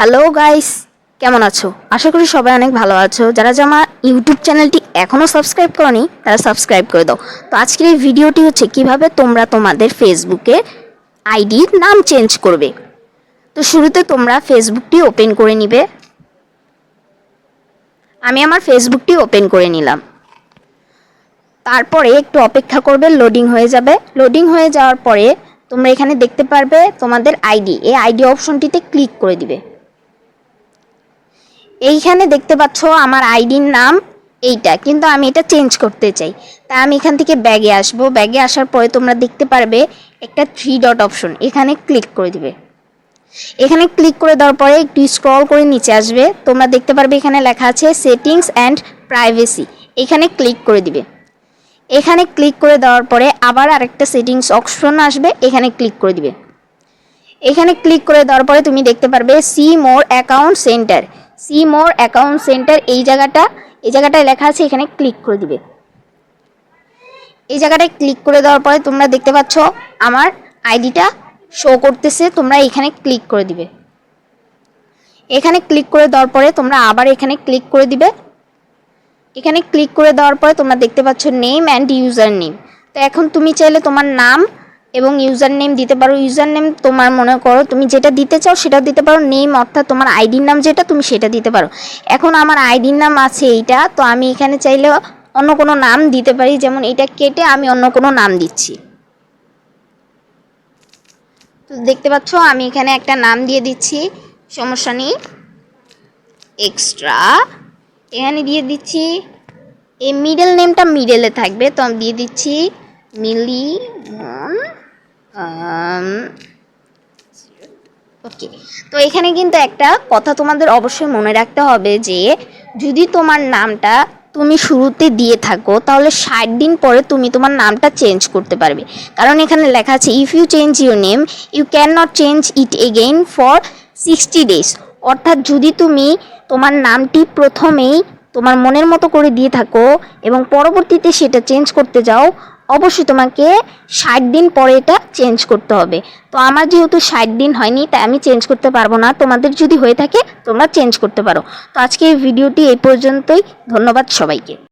Hello guys, কেমন আছো? আশা করি সবাই অনেক ভালো আছো। যারা আমার ইউটিউব চ্যানেলটি এখনও সাবস্ক্রাইব করনি তারা সাবস্ক্রাইব করে দাও। তো আজকের এই ভিডিওটি হচ্ছে কিভাবে তোমরা তোমাদের ফেসবুকে আইডির নাম চেঞ্জ করবে। তো শুরুতে তোমরা ফেসবুকটি ওপেন করে নিবে। আমি আমার ফেসবুকটি ওপেন করে নিলাম। তারপরে একটু অপেক্ষা করবে, লোডিং হয়ে যাবে। লোডিং হয়ে যাওয়ার পরে তোমরা এখানে দেখতে পারবে তোমাদের আইডি, এই আইডি অপশনটিতে ক্লিক করে দিবে। এইখানে দেখতে পাচ্ছ আমার আইডির নাম এইটা, কিন্তু আমি এটা চেঞ্জ করতে চাই। তাই আমি এখান থেকে ব্যাগে আসবো। ব্যাগে আসার পরে তোমরা দেখতে পারবে একটা 3 ডট অপশন, এখানে ক্লিক করে দিবে। এখানে ক্লিক করে দেওয়ার পরে একটু স্ক্রল করে নিচে আসবে। তোমরা দেখতে পারবে এখানে লেখা আছে সেটিংস অ্যান্ড প্রাইভেসি, এখানে ক্লিক করে দিবে। এখানে ক্লিক করে দেওয়ার পরে আবার আরেকটা সেটিংস অপশন আসবে, এখানে ক্লিক করে দিবে। এখানে ক্লিক করে দেওয়ার পরে তুমি দেখতে পারবে see more account centre, see more account centre এই জায়গাটায় লেখা আছে, এখানে ক্লিক করে দিবে। এই জায়গাটায় ক্লিক করে দেওয়ার পরে তোমরা দেখতে পাচ্ছ আমার আইডিটা শো করতেছে, তোমরা এখানে ক্লিক করে দিবে। এখানে ক্লিক করে দেওয়ার পরে তোমরা আবার এখানে ক্লিক করে দিবে। এখানে ক্লিক করে দেওয়ার পরে তোমরা দেখতে পাচ্ছ নেম অ্যান্ড ইউজার নেম। তো এখন তুমি চাইলে তোমার নাম এবং ইউজার নেম দিতে পারো। ইউজার নেম তোমার মনে করো তুমি যেটা দিতে চাও সেটা দিতে পারো। নেম অর্থাৎ তোমার আইডির নাম যেটা, তুমি সেটা দিতে পারো। এখন আমার আইডির নাম আছে এইটা, তো আমি এখানে চাইলে অন্য কোনো নাম দিতে পারি, যেমন এটা কেটে আমি অন্য কোনো নাম দিচ্ছি। তো দেখতে পাচ্ছ আমি এখানে একটা নাম দিয়ে দিচ্ছি, সমস্যা নেই। এক্সট্রা এখানে দিয়ে দিচ্ছি, এই মিডল নেমটা মিডলে থাকবে, তো আমি দিয়ে দিচ্ছি মিলিমন। ওকে। তো এখানে কিন্তু একটা কথা তোমাদের অবশ্যই মনে রাখতে হবে যে যদি তোমার নামটা তুমি শুরুতে দিয়ে থাকো তাহলে 60 দিন পরে তুমি তোমার নামটা চেঞ্জ করতে পারবে। কারণ এখানে লেখা আছে if you change your name you can not change it again for 60 days. অর্থাৎ যদি তুমি তোমার নামটি প্রথমেই তোমার মনের মতো করে দিয়ে থাকো এবং পরবর্তীতে সেটা চেঞ্জ করতে যাও, অবশ্যই তোমাকে 60 দিন পরে এটা চেঞ্জ করতে হবে। তো আমার যেহেতু 60 দিন হয়নি তাই আমি চেঞ্জ করতে পারবো না। তোমাদের যদি হয়ে থাকে তোমরা চেঞ্জ করতে পারো। তো আজকে এই ভিডিওটি এই পর্যন্তই। ধন্যবাদ সবাইকে।